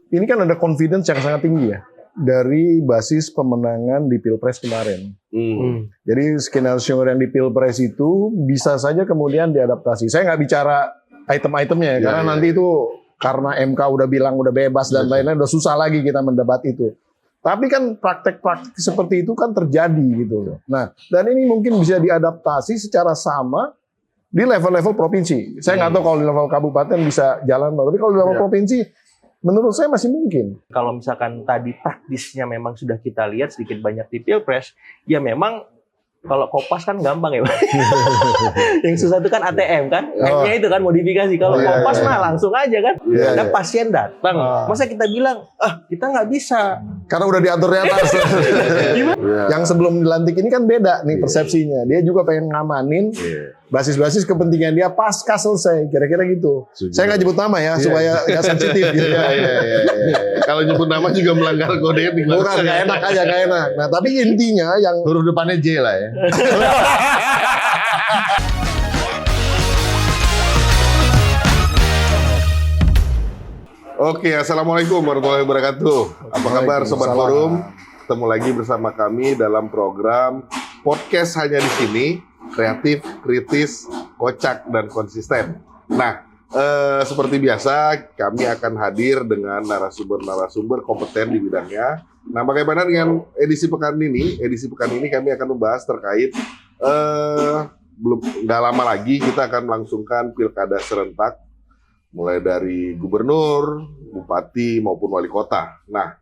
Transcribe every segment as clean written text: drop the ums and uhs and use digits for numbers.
ini kan ada confidence yang sangat tinggi ya dari basis pemenangan di Pilpres kemarin. Jadi skenario yang di Pilpres itu bisa saja kemudian diadaptasi. Saya nggak bicara item-itemnya ya, karena nanti itu karena MK udah bilang udah bebas dan lain-lain, udah susah lagi kita mendebat itu. Tapi kan praktek-praktek seperti itu kan terjadi gitu. Nah, dan ini mungkin bisa diadaptasi secara sama di level-level provinsi. Saya nggak tahu kalau di level kabupaten bisa jalan, tapi kalau di level provinsi, menurut saya masih mungkin. Kalau misalkan tadi praktisnya memang sudah kita lihat sedikit banyak di Pilpres, ya memang kalau Kopas kan gampang ya, Pak. Yang susah itu kan ATM kan, hanya itu kan modifikasi. Kalau Kopas mah langsung aja kan, ada pasien datang, masa kita bilang, kita nggak bisa. Karena udah diatur di atas. Yang sebelum dilantik ini kan beda nih persepsinya. Dia juga pengen ngamanin basis-basis kepentingan dia pasca selesai, kira-kira gitu. Saya nggak nyebut nama ya, supaya nggak sensitif gitu. Kalau nyebut nama juga melanggar kode etik. Bukan, nggak enak aja, nggak enak. Nah, tapi intinya yang huruf depannya J lah ya. Oke, assalamualaikum warahmatullahi wabarakatuh. Apa kabar Sobat Forum? Ketemu lagi bersama kami dalam program podcast hanya di sini, kreatif, kritis, kocak, dan konsisten. Nah, seperti biasa kami akan hadir dengan narasumber-narasumber kompeten di bidangnya. Nah, bagaimana dengan edisi pekan ini? Edisi pekan ini kami akan membahas terkait nggak lama lagi kita akan melangsungkan pilkada serentak, mulai dari gubernur, bupati maupun wali kota. Nah,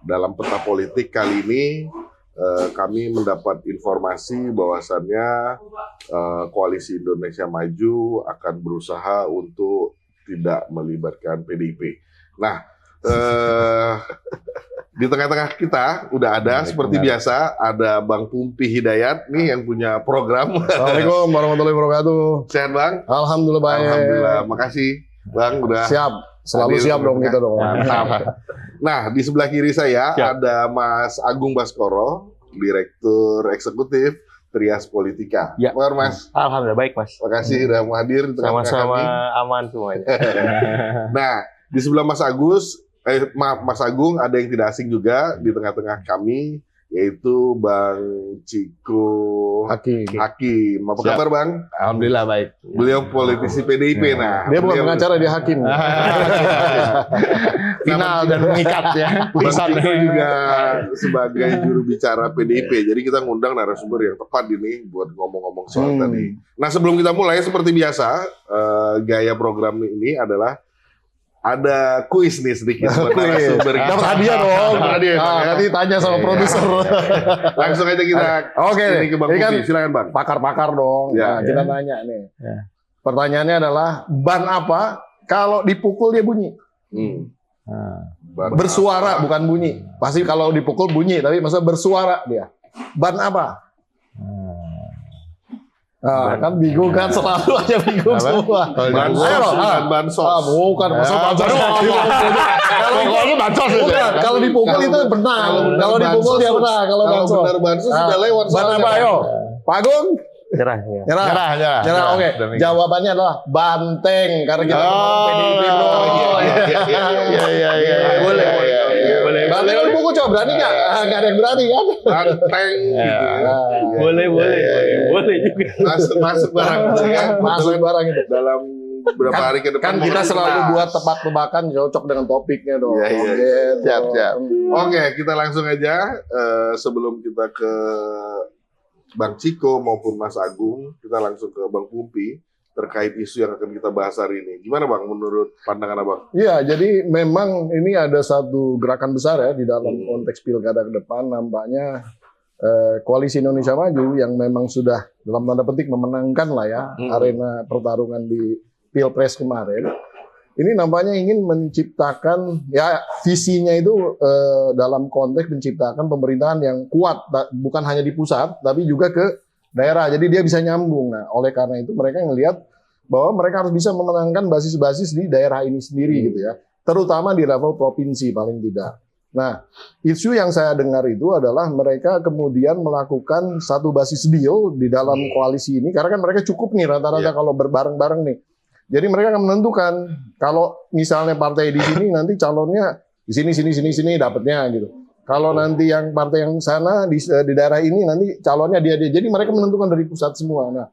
dalam peta politik kali ini kami mendapat informasi bahwasannya Koalisi Indonesia Maju akan berusaha untuk tidak melibatkan PDIP. Nah, di tengah-tengah kita udah ada seperti biasa, ada Bang Pumpi Hidayat nih yang punya program. Assalamualaikum warahmatullahi wabarakatuh. Sehat Bang? Alhamdulillah baik. Alhamdulillah, makasih Bang udah siap. Selalu siap dong kita dong. Nah, di sebelah kiri saya ada Mas Agung Baskoro, Direktur Eksekutif Trias Politika. Ya. Apa Mas? Alhamdulillah baik Mas. Makasih udah hadir di tengah-tengah Sama-sama kami. aman semuanya. Nah, di sebelah Mas Agung ada yang tidak asing juga di tengah-tengah kami, yaitu Bang Ciko Hakim. Apa kabar Bang? Alhamdulillah baik. Beliau politisi PDIP. Nah, Dia bukan pengacara, dia hakim. Final dan mengikat ya. Bang Ciko juga sebagai juru bicara PDIP. Jadi kita ngundang narasumber yang tepat ini buat ngomong-ngomong soal tadi. Nah, sebelum kita mulai seperti biasa, gaya program ini adalah ada kuis nih sedikit buat narasumber. Dapat hadiah dong. Nanti tanya sama produser. Langsung aja kita ini ke Bang Pumpi. Silakan Bang. Pakar-pakar dong. Ya. Nah, kita tanya nih. Pertanyaannya adalah ban apa kalau dipukul dia bunyi? Bersuara bukan bunyi. Pasti kalau dipukul bunyi, tapi maksudnya bersuara dia. Ban apa? Kan bingung kan, selalu aja bingung semua. Bansos. Bukan, maksudnya bansos. Pokoknya bansos itu. Kalau dipukul itu benar. Kalau dipukul dia benar. Kalau bansos. Benar bansos sudah lewat. Ban apa ayo? Pak Agung? Nyerah. Nyerah. Oke. Jawabannya adalah banteng. Karena kita ngomong PDIP bro. Iya. Boleh. Banteng kalau dipukul coba berani nggak? Nggak ada yang berani kan? Banteng. Boleh juga. Masuk barang. Masuk barang itu. Dalam beberapa hari ke depan. Kan kita selalu buat tebak-tebakan cocok dengan topiknya dong. Iya. Siap. Oke, kita langsung aja. Sebelum kita ke Bang Ciko maupun Mas Agung, kita langsung ke Bang Pumpi terkait isu yang akan kita bahas hari ini. Gimana Bang menurut pandangan Abang? Iya, jadi memang ini ada satu gerakan besar ya di dalam konteks pilkada ke depan. Nampaknya Koalisi Indonesia Maju yang memang sudah dalam tanda petik memenangkan lah ya arena pertarungan di Pilpres kemarin. Ini nampaknya ingin menciptakan, ya visinya itu dalam konteks menciptakan pemerintahan yang kuat, bukan hanya di pusat, tapi juga ke daerah. Jadi dia bisa nyambung. Nah, oleh karena itu mereka ngelihat bahwa mereka harus bisa memenangkan basis-basis di daerah ini sendiri gitu ya. Terutama di level provinsi paling tidak. Nah, isu yang saya dengar itu adalah mereka kemudian melakukan satu basis deal di dalam koalisi ini, karena kan mereka cukup nih rata-rata kalau berbareng-bareng nih. Jadi mereka akan menentukan kalau misalnya partai di sini nanti calonnya di sini dapatnya gitu. Kalau nanti yang partai yang sana di daerah ini nanti calonnya dia. Jadi mereka menentukan dari pusat semua. Nah,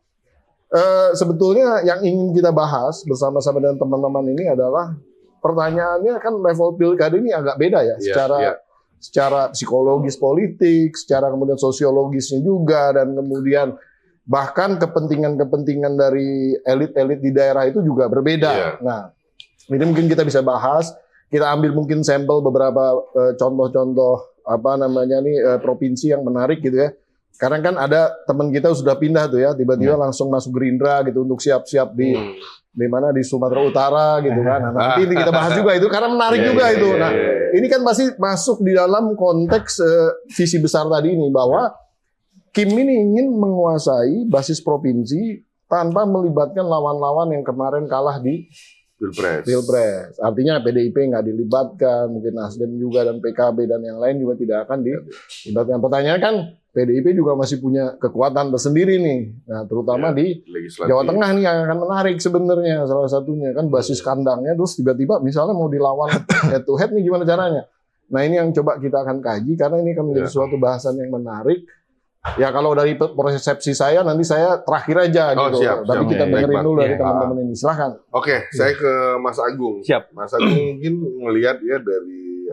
sebetulnya yang ingin kita bahas bersama-sama dengan teman-teman ini adalah pertanyaannya kan level pilkada ini agak beda ya, secara psikologis politik, secara kemudian sosiologisnya juga, dan kemudian bahkan kepentingan-kepentingan dari elit-elit di daerah itu juga berbeda. Nah, ini mungkin kita bisa bahas. Kita ambil mungkin sampel beberapa contoh-contoh provinsi yang menarik gitu ya. Karena kan ada teman kita sudah pindah tuh ya, tiba-tiba langsung masuk Gerindra gitu untuk siap-siap di mana di Sumatera Utara gitu kan. Nah, nanti kita bahas juga itu karena menarik juga itu. Nah, ini kan masih masuk di dalam konteks visi besar tadi ini bahwa Kim ini ingin menguasai basis provinsi tanpa melibatkan lawan-lawan yang kemarin kalah di Pilpres. Artinya PDIP nggak dilibatkan, mungkin Nasdem juga dan PKB dan yang lain juga tidak akan dilibatkan. Pertanyaan kan PDIP juga masih punya kekuatan tersendiri nih. Nah, terutama di Jawa Tengah nih yang akan menarik sebenarnya salah satunya kan basis kandangnya, terus tiba-tiba misalnya mau dilawan head to head nih gimana caranya. Nah, ini yang coba kita akan kaji karena ini akan menjadi suatu bahasan yang menarik. Ya kalau dari persepsi saya nanti saya terakhir aja gitu. Tapi kita dengerin dulu dari teman-teman ini. Silahkan. Oke, saya ke Mas Agung. Siap. Mas Agung mungkin ngelihat ya dari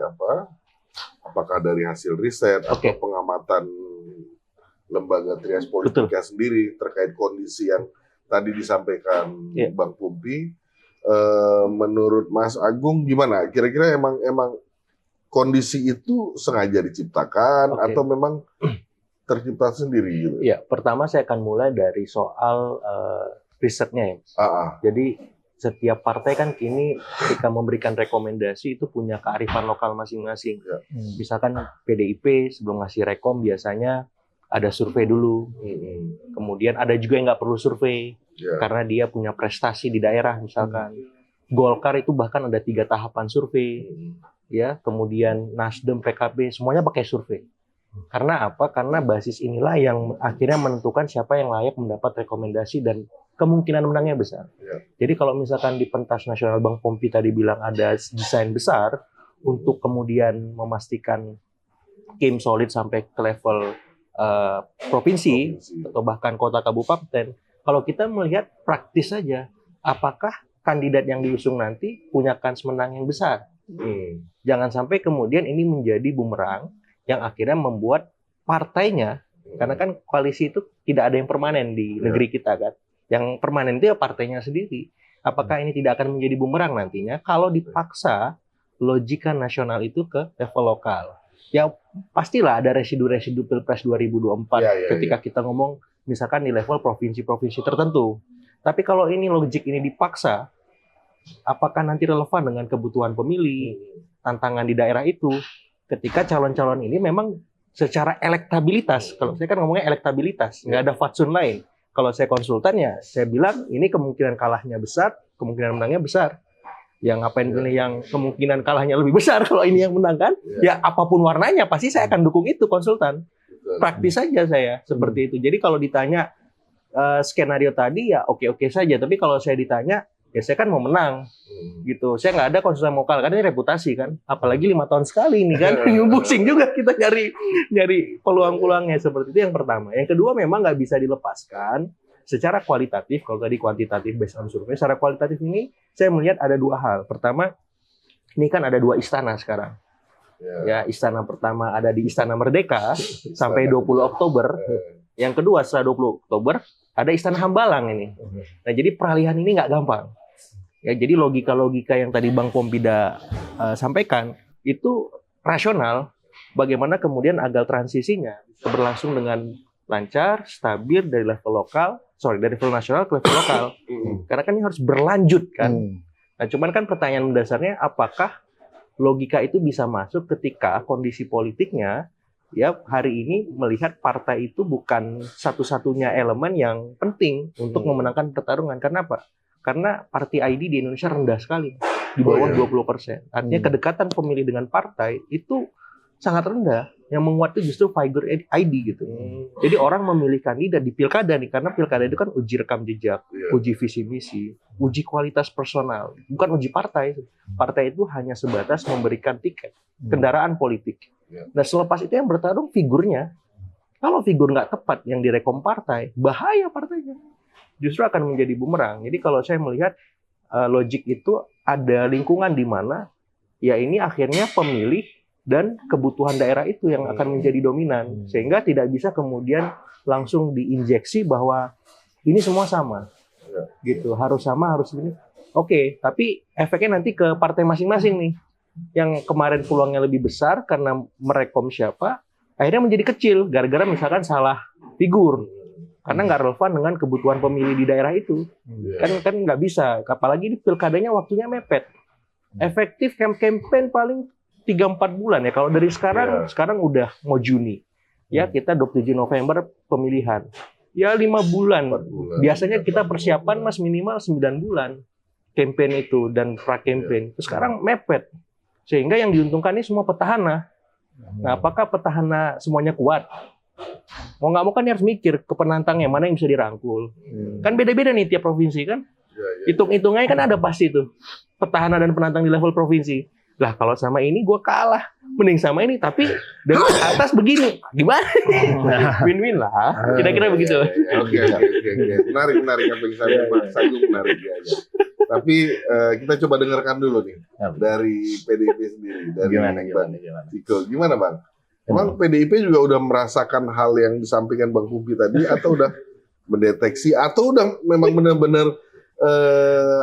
apakah dari hasil riset atau pengamatan lembaga trias politiknya sendiri terkait kondisi yang tadi disampaikan Bang Pumpi. Menurut Mas Agung gimana? Kira-kira emang kondisi itu sengaja diciptakan atau memang tercipta sendiri gitu? Ya, pertama saya akan mulai dari soal risetnya ya. Jadi setiap partai kan kini ketika memberikan rekomendasi itu punya kearifan lokal masing-masing. Misalkan PDIP sebelum ngasih rekom biasanya ada survei dulu. Kemudian ada juga yang nggak perlu survei karena dia punya prestasi di daerah misalkan. Golkar itu bahkan ada 3 tahapan survei. Ya, kemudian Nasdem, PKB semuanya pakai survei. Karena apa? Karena basis inilah yang akhirnya menentukan siapa yang layak mendapat rekomendasi dan kemungkinan menangnya besar. Jadi kalau misalkan di pentas nasional Bang Pompi tadi bilang ada desain besar untuk kemudian memastikan Kim solid sampai ke level provinsi atau bahkan kota kabupaten, kalau kita melihat praktis saja, apakah kandidat yang diusung nanti punya kans menang yang besar? Jangan sampai kemudian ini menjadi bumerang yang akhirnya membuat partainya, karena kan koalisi itu tidak ada yang permanen di negeri kita kan. Yang permanen itu ya partainya sendiri. Apakah ini tidak akan menjadi bumerang nantinya kalau dipaksa logika nasional itu ke level lokal? Ya pastilah ada residu-residu Pilpres 2024 ketika kita ngomong misalkan di level provinsi-provinsi tertentu. Tapi kalau ini logik ini dipaksa, apakah nanti relevan dengan kebutuhan pemilih, tantangan di daerah itu? Ketika calon-calon ini memang secara elektabilitas, kalau saya kan ngomongnya elektabilitas, nggak ada fatsun lain. Kalau saya konsultan ya, saya bilang ini kemungkinan kalahnya besar, kemungkinan menangnya besar. Yang ngapain pilih yang kemungkinan kalahnya lebih besar kalau ini yang menang kan? Ya apapun warnanya pasti saya akan dukung itu konsultan. Praktis saja saya seperti itu. Jadi kalau ditanya skenario tadi ya oke-oke saja. Tapi kalau saya ditanya ya saya kan mau menang gitu. Saya nggak ada konsultan lokal karena ini reputasi kan. Apalagi 5 tahun sekali ini kan. Pusing juga kita nyari peluang-peluangnya seperti itu yang pertama. Yang kedua memang nggak bisa dilepaskan secara kualitatif. Kalau tadi kuantitatif based on survei, secara kualitatif ini saya melihat ada 2 hal. Pertama, ini kan ada 2 istana sekarang. Ya, istana pertama ada di Istana Merdeka sampai 20 Oktober. Yang kedua setelah 20 Oktober ada Istana Hambalang ini. Nah, jadi peralihan ini nggak gampang. Ya, jadi logika-logika yang tadi Bang Pompida sampaikan itu rasional. Bagaimana kemudian agar transisinya berlangsung dengan lancar, stabil dari level dari level nasional ke level lokal. Karena kan ini harus berlanjut kan. Nah, cuman kan pertanyaan dasarnya apakah logika itu bisa masuk ketika kondisi politiknya ya hari ini melihat partai itu bukan satu-satunya elemen yang penting untuk memenangkan pertarungan. Karena apa? Karena party ID di Indonesia rendah sekali, di bawah 20%. Artinya kedekatan pemilih dengan partai itu sangat rendah. Yang menguat itu justru figure ID gitu. Jadi orang memilih kandidat di pilkada nih, karena pilkada itu kan uji rekam jejak, uji visi misi, uji kualitas personal, bukan uji partai. Partai itu hanya sebatas memberikan tiket, kendaraan politik. Nah selepas itu yang bertarung figurnya. Kalau figur nggak tepat yang direkom partai, bahaya partainya. Justru akan menjadi bumerang. Jadi kalau saya melihat logik itu ada lingkungan di mana ya ini akhirnya pemilih dan kebutuhan daerah itu yang akan menjadi dominan. Sehingga tidak bisa kemudian langsung diinjeksi bahwa ini semua sama. Gitu, harus sama, harus ini. Oke, tapi efeknya nanti ke partai masing-masing nih. Yang kemarin peluangnya lebih besar karena merekom siapa, akhirnya menjadi kecil gara-gara misalkan salah figur. Karena nggak relevan dengan kebutuhan pemilih di daerah itu. Kan nggak bisa, apalagi di pilkadanya waktunya mepet. Efektif campaign paling 3-4 bulan ya. Kalau dari sekarang udah mau Juni. Ya, kita 27 November pemilihan. Ya 5 bulan. Biasanya kita persiapan Mas minimal 9 bulan campaign itu dan pra-campaign. Terus sekarang mepet. Sehingga yang diuntungkan ini semua petahana. Nah, apakah petahana semuanya kuat? Mau nggak mau kan harus mikir ke penantangnya mana yang bisa dirangkul. Kan beda-beda nih tiap provinsi kan. Hitung-hitungnya kan ada pasti tuh. Petahana dan penantang di level provinsi. Lah kalau sama ini gue kalah. Mending sama ini, tapi dari atas begini. Gimana? Win-win lah. Kira-kira begitu. Oke. Menarik apa yang saya Mas Agung menarik aja. Tapi kita coba dengarkan dulu nih dari PDIP sendiri, dari Gimana? Ciko. Gimana Bang? Emang PDIP juga udah merasakan hal yang disampaikan Bang Pumpi tadi, atau udah mendeteksi, atau udah memang benar-benar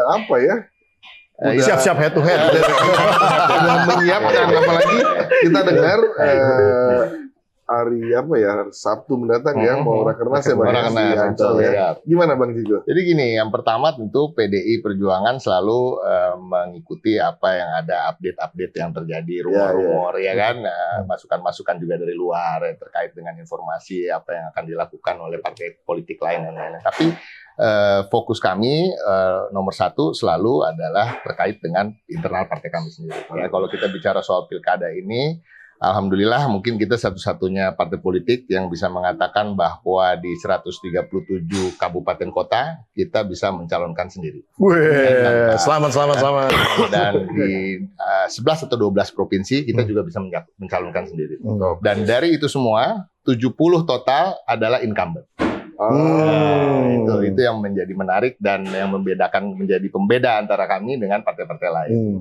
apa ya? Siap-siap head to head. Udah menyiapkan, apalagi kita dengar hari apa ya, Sabtu mendatang ya mau rakernas ya Bang. Rakernas, Di Ancol ya. siap. Gimana Bang Ciko? Jadi gini, yang pertama tentu PDI Perjuangan selalu mengikuti apa yang ada update-update yang terjadi, rumor-rumor ya kan, masukan-masukan juga dari luar terkait dengan informasi apa yang akan dilakukan oleh partai politik lain dan lain-lain. Tapi fokus kami nomor satu selalu adalah terkait dengan internal partai kami sendiri. Ya, kalau kita bicara soal pilkada ini, alhamdulillah mungkin kita satu-satunya partai politik yang bisa mengatakan bahwa di 137 kabupaten kota kita bisa mencalonkan sendiri. Selamat. Dan di 11 atau 12 provinsi kita juga bisa mencalonkan sendiri. Dan dari itu semua 70 total adalah incumbent. Itu yang menjadi menarik dan yang membedakan, menjadi pembeda antara kami dengan partai-partai lain.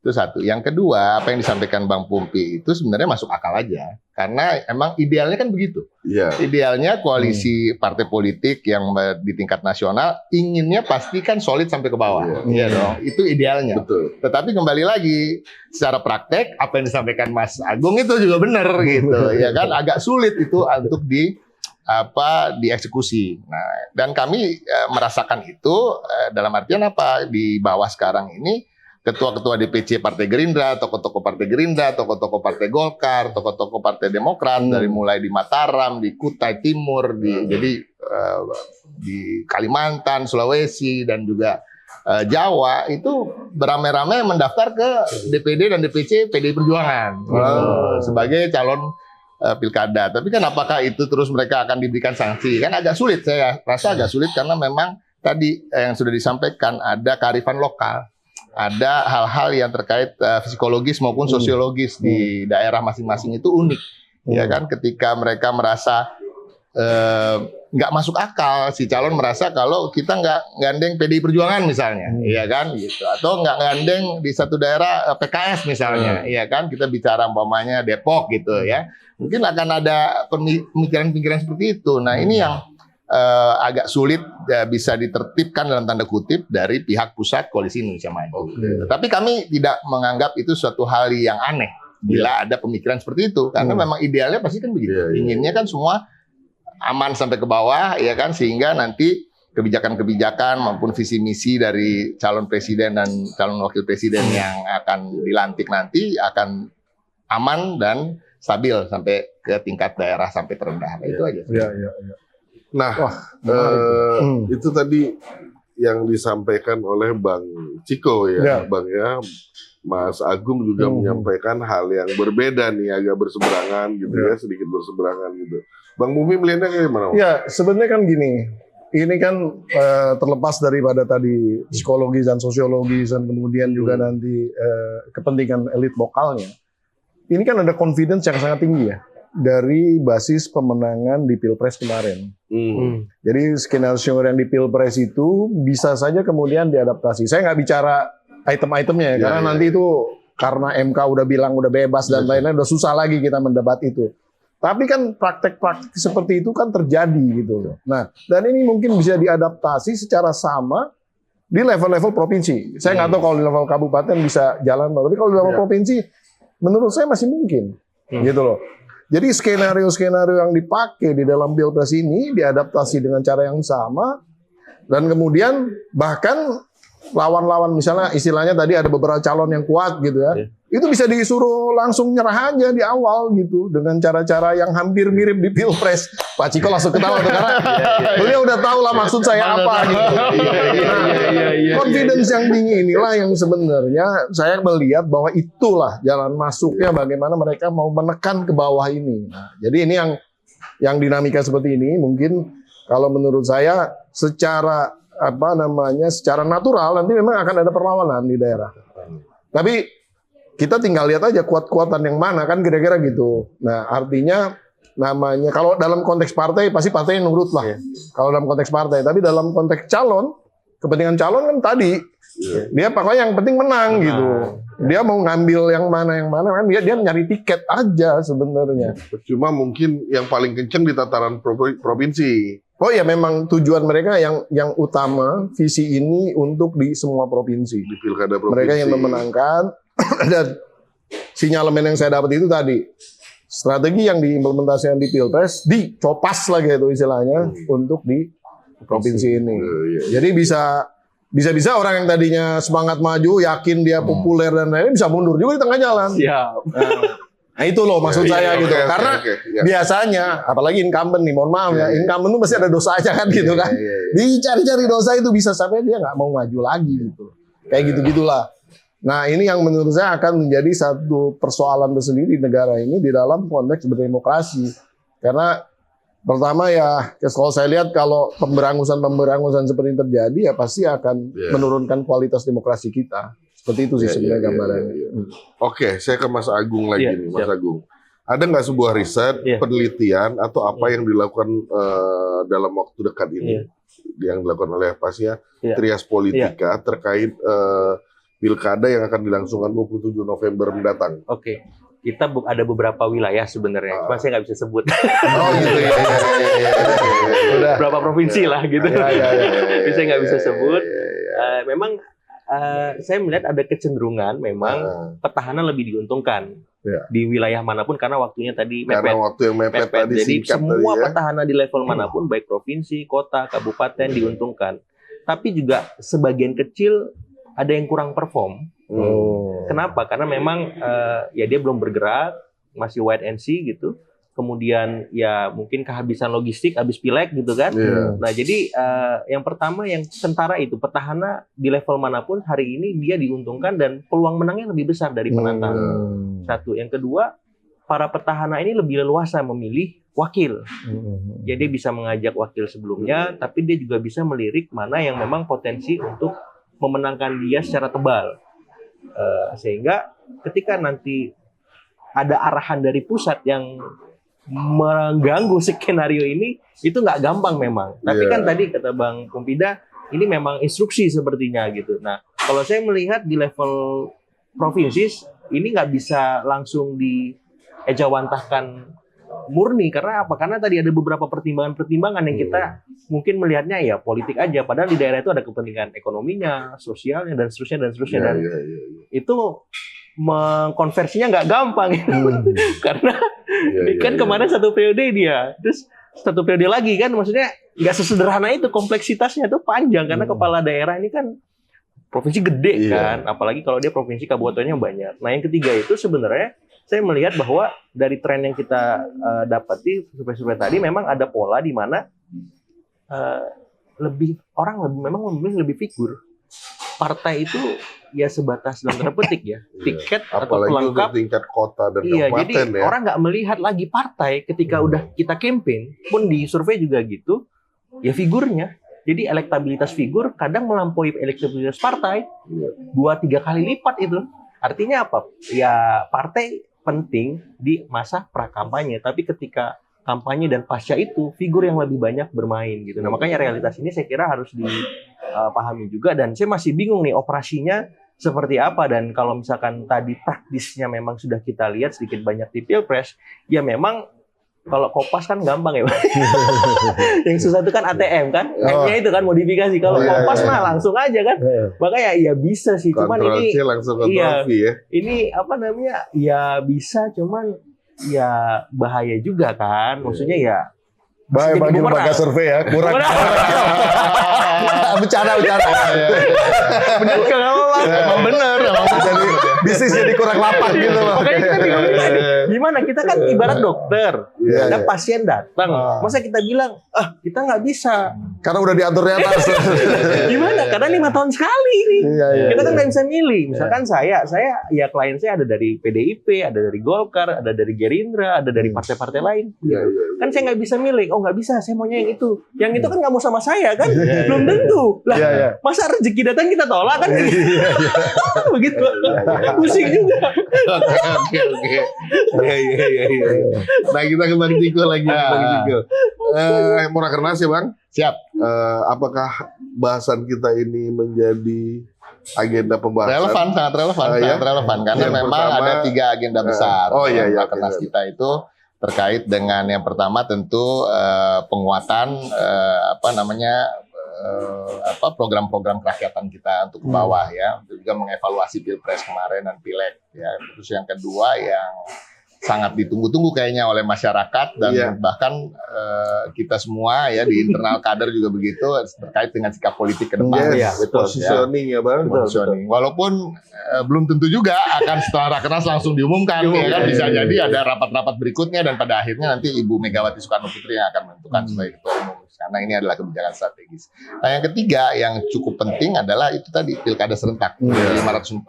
Itu satu. Yang kedua, apa yang disampaikan Bang Pumpi itu sebenarnya masuk akal aja. Karena emang idealnya kan begitu. Idealnya koalisi partai politik yang di tingkat nasional inginnya pasti kan solid sampai ke bawah. Iya dong. Itu idealnya. Betul. Tetapi kembali lagi secara praktek apa yang disampaikan Mas Agung itu juga benar gitu. Ya kan agak sulit itu untuk dieksekusi. Nah, dan kami merasakan itu dalam artian apa? Di bawah sekarang ini ketua-ketua DPC Partai Gerindra, tokoh-tokoh Partai Gerindra, tokoh-tokoh Partai Golkar, tokoh-tokoh Partai Demokrat dari mulai di Mataram, di Kutai Timur, di Kalimantan, Sulawesi dan juga Jawa itu beramai-ramai mendaftar ke DPD dan DPC PDI Perjuangan sebagai calon pilkada. Tapi kan apakah itu terus mereka akan diberikan sanksi? Kan agak sulit, saya rasa agak sulit karena memang tadi yang sudah disampaikan ada kearifan lokal. Ada hal-hal yang terkait psikologis maupun sosiologis di daerah masing-masing itu unik. Ya kan ketika mereka merasa nggak masuk akal, si calon merasa kalau kita nggak gandeng PDI Perjuangan misalnya, iya kan gitu, atau nggak gandeng di satu daerah PKS misalnya, iya kan kita bicara umpamanya Depok gitu ya, mungkin akan ada pemikiran-pemikiran seperti itu. Nah ini yang agak sulit bisa ditertibkan dalam tanda kutip dari pihak pusat Koalisi Indonesia Maju. Tapi kami tidak menganggap itu suatu hal yang aneh bila ada pemikiran seperti itu, karena memang idealnya pasti kan begitu. Inginnya kan semua aman sampai ke bawah, ya kan, sehingga nanti kebijakan-kebijakan maupun visi misi dari calon presiden dan calon wakil presiden yang akan dilantik nanti akan aman dan stabil sampai ke tingkat daerah sampai terendah. Nah, itu aja. Nah, itu tadi yang disampaikan oleh Bang Ciko ya, Bang ya. Mas Agung juga menyampaikan hal yang berbeda nih, agak berseberangan gitu ya, sedikit berseberangan gitu. Bang Mumi melihatnya kayak gimana? Ya, sebenarnya kan gini, ini kan terlepas daripada tadi psikologis dan sosiologis dan kemudian juga nanti kepentingan elit lokalnya. Ini kan ada confidence yang sangat tinggi ya dari basis pemenangan di Pilpres kemarin. Jadi skenario yang di Pilpres itu bisa saja kemudian diadaptasi. Saya nggak bicara item-itemnya ya, karena nanti itu karena MK udah bilang udah bebas dan lain-lain udah susah lagi kita mendebat itu. Tapi kan praktek-praktek seperti itu kan terjadi gitu loh. Nah, dan ini mungkin bisa diadaptasi secara sama di level-level provinsi. Saya nggak tahu kalau di level kabupaten bisa jalan, tapi kalau di level provinsi menurut saya masih mungkin gitu loh. Jadi skenario-skenario yang dipakai di dalam Pilpres ini diadaptasi dengan cara yang sama dan kemudian bahkan lawan-lawan misalnya istilahnya tadi ada beberapa calon yang kuat gitu ya. Itu bisa disuruh langsung nyerah aja di awal gitu dengan cara-cara yang hampir mirip di Pilpres. Pak Ciko langsung ketawa tuh karena beliau udah tahu lah maksud saya apa gitu. Confidence yang tinggi inilah yang sebenarnya saya melihat bahwa itulah jalan masuknya bagaimana mereka mau menekan ke bawah ini. Nah, jadi ini yang dinamika seperti ini mungkin kalau menurut saya secara secara natural nanti memang akan ada perlawanan di daerah. Tapi kita tinggal lihat aja kuat-kuatan yang mana kan kira-kira gitu. Nah, artinya namanya kalau dalam konteks partai pasti partainya nurut lah. Kalau dalam konteks partai, tapi dalam konteks calon, kepentingan calon kan tadi dia pokoknya yang penting menang gitu. Dia mau ngambil yang mana kan dia nyari tiket aja sebenarnya. Cuma mungkin yang paling kenceng di tataran provinsi. Oh ya memang tujuan mereka yang utama visi ini untuk di semua provinsi. Di pilkada provinsi. Mereka yang memenangkan dan sinyalemen yang saya dapat itu tadi strategi yang diimplementasikan di Pilpres dicopas lagi itu istilahnya untuk di provinsi ini. Jadi bisa orang yang tadinya semangat maju, yakin dia populer dan lain-lain bisa mundur juga di tengah jalan. Siap. Nah itu loh maksud saya gitu. Karena biasanya apalagi incumbent nih, mohon maaf ya, incumbent itu pasti ada dosanya kan gitu kan. Dicari-cari dosa itu bisa sampai dia nggak mau maju lagi gitu. Kayak gitu-gitulah. Nah ini yang menurut saya akan menjadi satu persoalan tersendiri di negara ini di dalam konteks berdemokrasi. Karena pertama ya kalau saya lihat kalau pemberangusan seperti ini terjadi ya pasti akan menurunkan kualitas demokrasi kita. Seperti itu sih sebenarnya gambarannya. Oke, saya ke Mas Agung lagi nih, Mas Agung. Ada nggak sebuah riset, penelitian atau apa yang dilakukan dalam waktu dekat ini yang dilakukan oleh Trias Politika terkait pilkada yang akan dilangsungkan 27 November mendatang? Oke. Kita ada beberapa wilayah sebenarnya, cuma saya nggak bisa sebut. Oh gitu ya. Berapa provinsi lah gitu. Saya nggak bisa sebut. Memang saya melihat ada kecenderungan memang petahana lebih diuntungkan di wilayah manapun karena waktunya tadi mepet. Karena waktu yang mepet tadi Jadi semua tadi, petahana di level manapun baik provinsi, kota, kabupaten diuntungkan. Tapi juga sebagian kecil ada yang kurang perform. Kenapa? Karena memang ya dia belum bergerak, masih wait and see gitu. Kemudian ya mungkin kehabisan logistik, habis pileg gitu kan. Nah jadi yang pertama yang kentara itu petahana di level manapun hari ini dia diuntungkan dan peluang menangnya lebih besar dari penantang. Satu, yang kedua para petahana ini lebih leluasa memilih wakil. Jadi dia bisa mengajak wakil sebelumnya, tapi dia juga bisa melirik mana yang memang potensi untuk memenangkan dia secara tebal. Sehingga ketika nanti ada arahan dari pusat yang mengganggu skenario ini, itu nggak gampang memang. Tapi kan tadi kata Bang Pompida, ini memang instruksi sepertinya gitu. Nah, kalau saya melihat di level provinsi, ini nggak bisa langsung diejawantahkan murni. Karena apa? Karena tadi ada beberapa pertimbangan-pertimbangan yang kita mungkin melihatnya ya politik aja. Padahal di daerah itu ada kepentingan ekonominya, sosialnya, dan seterusnya. Dan itu mengkonversinya nggak gampang. Karena kan kemarin satu periode dia, terus satu periode lagi kan, maksudnya nggak sesederhana itu, kompleksitasnya tuh panjang. Karena kepala daerah ini kan provinsi gede kan, apalagi kalau dia provinsi kabupatennya banyak. Nah yang ketiga itu sebenarnya saya melihat bahwa dari tren yang kita dapati survei-survei tadi memang ada pola di mana orang memang memilih lebih figur. Partai itu ya sebatas dalam tanda petik ya, tiket atau pelengkap. Apalagi tingkat kota dan kabupaten jadi orang nggak melihat lagi partai ketika udah kita campaign pun di survei juga gitu. Ya figurnya Jadi elektabilitas figur kadang melampaui elektabilitas partai 2-3 kali lipat itu. Artinya apa? Ya partai penting di masa pra-kampanye, tapi ketika kampanye dan pasca itu figur yang lebih banyak bermain gitu. Nah, makanya realitas ini saya kira harus dipahami juga, dan saya masih bingung nih operasinya seperti apa. Dan kalau misalkan tadi praktisnya memang sudah kita lihat sedikit banyak di Pilpres, ya memang kalau Kopas kan gampang ya, Pak. Yang susah itu kan ATM kan, M-nya itu kan modifikasi. Kalau Kopas mah langsung aja kan. Makanya ya bisa sih, cuman ini langsung kontrol V ya. Ini apa namanya? Ya bisa, cuman ya bahaya juga kan. Maksudnya ya Baik, bagi lembaga survei ya, kurang. Bercanda. Bener nggak apa-apa. Emang bener. Jadi bisnis jadi kurang lapak gitu loh. Makanya kita bingung gimana, kita kan ibarat dokter, ada pasien datang, masa kita bilang kita nggak bisa Karena udah diatur di atas. gimana, karena 5 tahun sekali ini kita kan nggak bisa milih. Misalkan saya ya klien saya ada dari PDIP, ada dari Golkar, ada dari Gerindra, ada dari partai-partai lain. Kan saya nggak bisa milih, nggak bisa, saya maunya yang itu kan nggak mau sama saya kan, belum tentu lah. Masa rezeki datang kita tolak kan? Begitu, pusing juga. Oke. Iya. Nah, kita ke Bang Ciko lagi. Bang Ciko. Mau rakernas ya, Bang? Siap. Apakah bahasan kita ini menjadi agenda pembahasan? Sangat relevan karena Yang memang pertama, ada 3 agenda besar. Rakernas kita itu terkait dengan yang pertama tentu penguatan program-program kerakyatan kita untuk ke bawah ya, untuk juga mengevaluasi Pilpres kemarin dan Pileg ya. Terus yang kedua yang sangat ditunggu-tunggu kayaknya oleh masyarakat dan bahkan kita semua ya di internal kader juga begitu, terkait dengan sikap politik ke depan. Betul. Positioning ya, Bang. Positioning. Walaupun belum tentu juga akan setelah Rakernas langsung diumumkan ya kan, bisa jadi ada rapat-rapat berikutnya dan pada akhirnya nanti Ibu Megawati Soekarno Putri yang akan menentukan sebagai ketua umum, karena ini adalah kebijakan strategis. Nah, yang ketiga yang cukup penting adalah itu tadi pilkada serentak di 545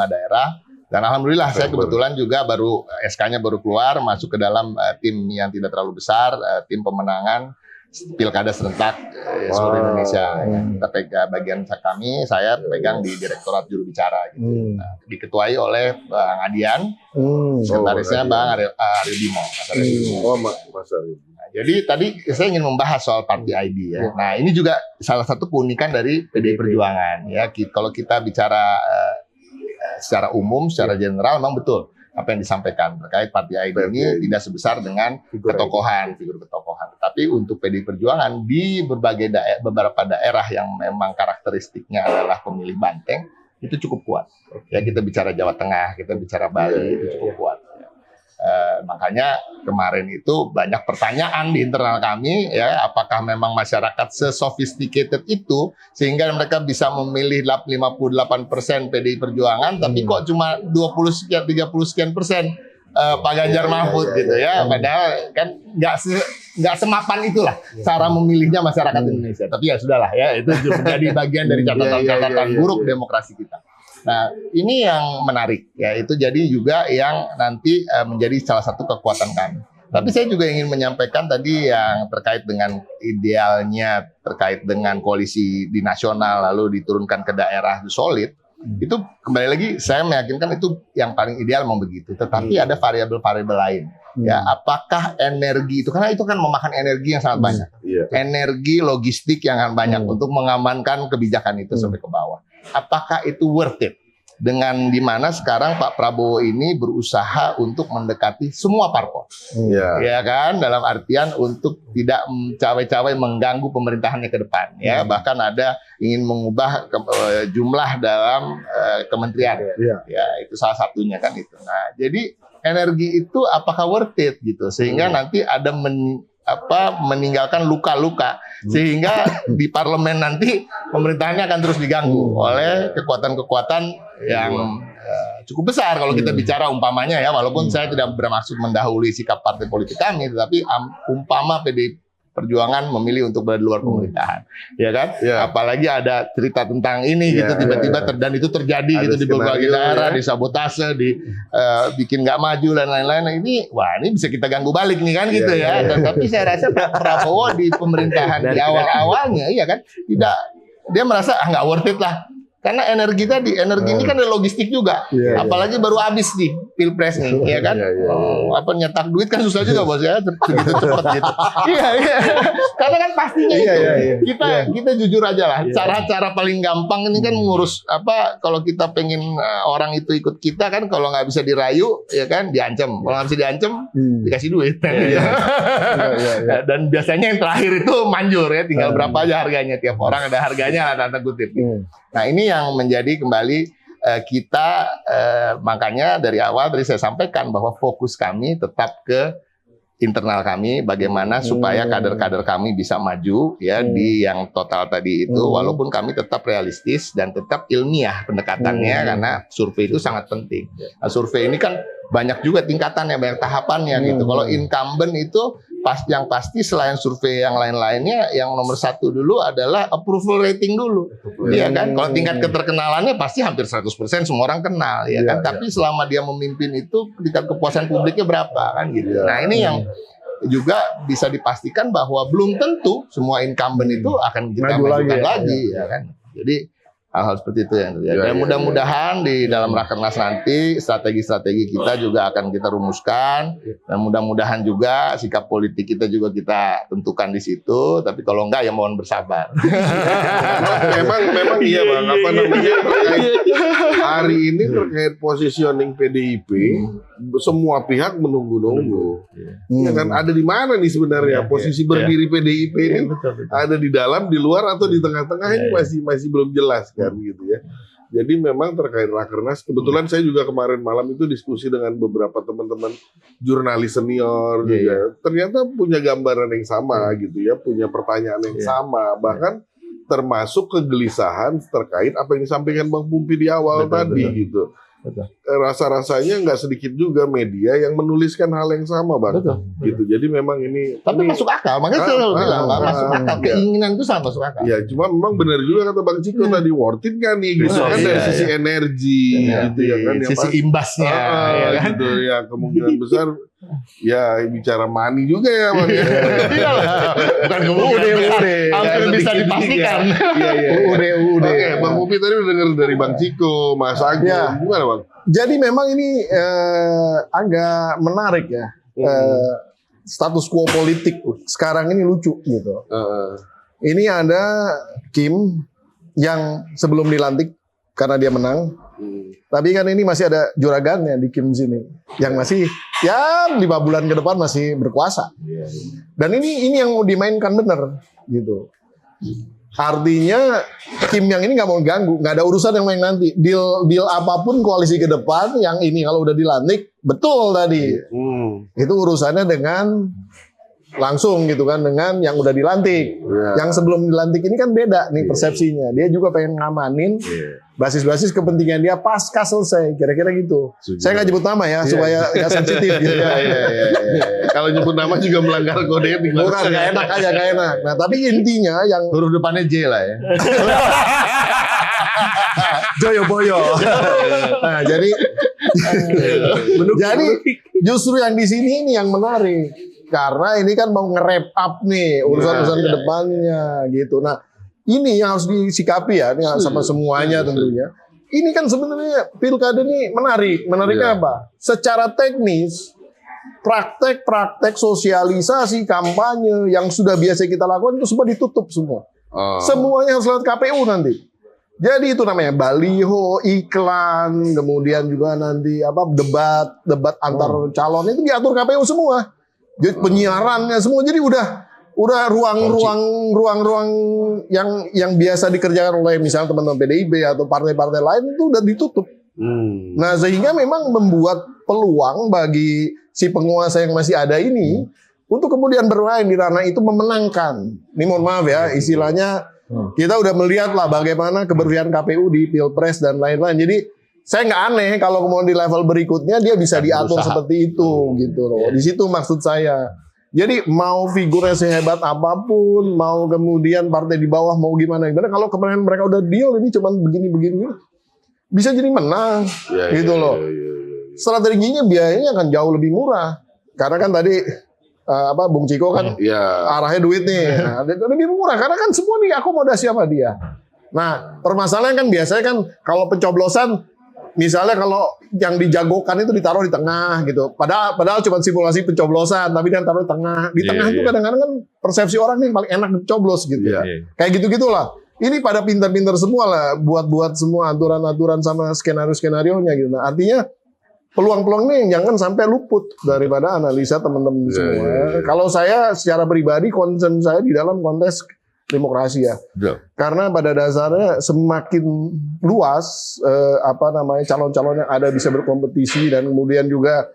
daerah. Dan alhamdulillah saya kebetulan juga baru SK-nya baru keluar, masuk ke dalam tim yang tidak terlalu besar, tim pemenangan pilkada serentak seluruh Indonesia. Kita pegang bagian kami, saya pegang di Direktorat Juru Bicara gitu. Nah, diketuai oleh Bang Adian, sekretarisnya Bang Aryo Bimo. Mas Aryo. Jadi tadi saya ingin membahas soal Party ID ya. Nah, ini juga salah satu keunikan dari PDI Perjuangan ya. Kalau kita bicara secara umum, secara general memang betul apa yang disampaikan terkait Party ID ini tidak sebesar dengan figur ketokohan. Tapi untuk PDI Perjuangan di beberapa daerah yang memang karakteristiknya adalah pemilih banteng itu cukup kuat. Ya, kita bicara Jawa Tengah, kita bicara Bali itu cukup kuat. Makanya kemarin itu banyak pertanyaan di internal kami ya, apakah memang masyarakat sesophisticated itu sehingga mereka bisa memilih 58% PDI Perjuangan tapi kok cuma 30 sekian persen Pak Ganjar Mahfud gitu ya, padahal kan nggak semapan itulah cara memilihnya masyarakat Indonesia. Tapi ya sudahlah ya, itu menjadi bagian dari catatan buruk demokrasi kita. Nah, ini yang menarik ya, itu jadi juga yang nanti menjadi salah satu kekuatan kami. Tapi saya juga ingin menyampaikan tadi yang terkait dengan idealnya, terkait dengan koalisi di nasional lalu diturunkan ke daerah solid. Itu kembali lagi saya meyakinkan itu yang paling ideal memang begitu. Tetapi ada variabel-variabel lain. Ya, apakah energi itu, karena itu kan memakan energi yang sangat banyak. Energi logistik yang sangat banyak untuk mengamankan kebijakan itu sampai ke bawah. Apakah itu worth it? Dengan dimana sekarang Pak Prabowo ini berusaha untuk mendekati semua parpol, ya kan, dalam artian untuk tidak cawe-cawe mengganggu pemerintahannya ke depan, ya bahkan ada ingin mengubah jumlah dalam kementerian, ya itu salah satunya kan itu. Nah, jadi energi itu apakah worth it gitu, sehingga nanti ada meninggalkan luka-luka sehingga di parlemen nanti pemerintahannya akan terus diganggu oleh kekuatan-kekuatan yang cukup besar kalau kita bicara umpamanya ya, walaupun saya tidak bermaksud mendahului sikap partai politik kami, tetapi umpama PDI Perjuangan memilih untuk berada di luar pemerintahan, ya kan? Apalagi ada cerita tentang ini gitu tiba-tiba dan itu terjadi Ada gitu di berbagai skenario, daerah, disabotase, bikin nggak maju dan lain-lain. Nah, ini bisa kita ganggu balik nih kan gitu ya. Tapi saya rasa Pak Prabowo di pemerintahan di awal-awalnya, iya kan, tidak, dia merasa nggak worth it lah. Karena energi ini kan ada logistik juga. Apalagi baru habis nih pilpres nih, ya kan? Nyetak duit kan susah juga bos ya, segitu cepat gitu. Iya. Karena kan pastinya itu. Kita jujur aja lah. Cara-cara paling gampang ini kan ngurus kalau kita pengen orang itu ikut kita kan, kalau nggak bisa dirayu, ya kan, diancam. Kalau nggak bisa diancam, dikasih duit. Dan biasanya yang terakhir itu manjur ya, tinggal berapa aja harganya, tiap orang ada harganya lah, tanda kutip. Nah, ini yang menjadi kembali kita, makanya dari awal tadi saya sampaikan bahwa fokus kami tetap ke internal kami, bagaimana supaya kader-kader kami bisa maju ya di yang total tadi itu, walaupun kami tetap realistis dan tetap ilmiah pendekatannya, karena survei itu sangat penting. Nah, survei ini kan banyak juga tingkatannya, banyak tahapannya gitu. Kalau incumbent itu yang pasti selain survei yang lain-lainnya, yang nomor satu dulu adalah approval rating dulu, iya kan? Kalau tingkat keterkenalannya pasti hampir 100% semua orang kenal, ya kan? Tapi selama dia memimpin itu tingkat kepuasan publiknya berapa kan gitu. Nah, ini yang juga bisa dipastikan bahwa belum tentu semua incumbent itu akan kita majukan lagi, ya kan? Jadi hal-hal seperti itu yang terjadi. Dan mudah-mudahan di dalam Rakernas nanti strategi-strategi kita juga akan kita rumuskan, dan mudah-mudahan juga sikap politik kita juga kita tentukan di situ. Tapi kalau enggak ya mohon bersabar. memang iya Bang, terkait hari ini terkait positioning PDIP, semua pihak menunggu-nunggu. Ya kan, ada di mana nih sebenarnya posisi berdiri PDIP ini? Ada di dalam, di luar, atau di tengah-tengah ini masih belum jelas kan gitu ya. Jadi memang terkait Rakernas, kebetulan saya juga kemarin malam itu diskusi dengan beberapa teman-teman jurnalis senior juga. Ternyata punya gambaran yang sama gitu ya, punya pertanyaan yang sama, bahkan termasuk kegelisahan terkait apa yang disampaikan Bang Pumpi di awal tadi gitu. Rasa-rasanya nggak sedikit juga media yang menuliskan hal yang sama, Bang. Gitu. Jadi memang ini masuk akal, makanya saya selalu bilang masuk akal. Keinginan itu sangat masuk akal. Ya, cuma memang benar juga kata Bang Ciko tadi, worth it kan nih gitu kan, dari sisi energi gitu ya kan, sisi imbasnya ya kan? Gitu ya, kemungkinan besar ya bicara money juga ya Bang. Bukan kemungkinan hampir bisa dipastikan. Oke, Bang Pupi tadi udah dengar dari Bang Ciko, Mas Agung, gimana Bang? Jadi memang ini agak menarik ya. Status quo politik sekarang ini lucu gitu. Ini ada Kim yang sebelum dilantik karena dia menang. Tapi kan ini masih ada juragannya di Kim sini yang masih 5 bulan ke depan masih berkuasa. Dan ini yang mau dimainkan bener gitu. Artinya Kim yang ini nggak mau ganggu, nggak ada urusan yang main nanti. Deal apapun koalisi ke depan, yang ini kalau udah dilantik betul tadi. Itu urusannya dengan langsung gitu kan, dengan yang udah dilantik. Yang sebelum dilantik ini kan beda nih persepsinya. Dia juga pengen ngamanin basis-basis kepentingan dia pasca selesai, kira-kira gitu. Saya nggak nyebut nama ya supaya nggak sensitif gitu. Kalau nyebut nama juga melanggar kode etik. Bukan, nggak enak aja, nggak enak. Nah, tapi intinya yang huruf depannya J lah ya. Joyo Boyo. Nah, jadi justru yang di sini ini yang menarik. Karena ini kan mau nge-wrap up nih urusan-urusan ke depannya gitu. Nah, ini yang harus disikapi ya, ini sama semuanya tentunya. Ini kan sebenarnya pilkada ini menarik. Menariknya apa? Secara teknis, praktek-praktek sosialisasi kampanye yang sudah biasa kita lakukan itu semua ditutup semua. Semuanya harus lewat KPU nanti. Jadi itu namanya baliho, iklan, kemudian juga nanti debat antar calon itu diatur KPU semua. Jadi penyiarannya semua, jadi udah ruang-ruang yang biasa dikerjakan oleh misalnya teman-teman PDIP atau partai-partai lain itu udah ditutup. Nah, sehingga memang membuat peluang bagi si penguasa yang masih ada ini untuk kemudian bermain di ranah itu, memenangkan. Ini mohon maaf ya, istilahnya kita udah melihat lah bagaimana keberpihakan KPU di Pilpres dan lain-lain. Jadi saya nggak aneh kalau kemudian di level berikutnya dia bisa diatur seperti itu gitu loh. Di situ maksud saya. Jadi mau figurnya sehebat apapun, mau kemudian partai di bawah mau gimana, kalau kemarin mereka udah deal ini cuman begini, bisa jadi menang, gitu loh. Strateginya biayanya akan jauh lebih murah, karena kan tadi Bung Ciko kan arahnya duit nih, lebih murah karena kan semua nih akomodasi sama dia. Nah permasalahan kan biasanya kan kalau pencoblosan, misalnya kalau yang dijagokan itu ditaruh di tengah gitu. Padahal cuma simulasi pencoblosan, tapi dia taruh di tengah. Di tengah itu kadang-kadang kan persepsi orang nih paling enak dicoblos gitu. Kayak gitu-gitulah. Ini pada pintar-pintar semua lah buat semua aturan-aturan sama skenario-skenarionya gitu. Nah, artinya peluang-peluang ini jangan sampai luput daripada analisa teman-teman semua. Kalau saya secara pribadi concern saya di dalam konteks demokrasi ya. Karena pada dasarnya semakin luas calon-calon yang ada bisa berkompetisi dan kemudian juga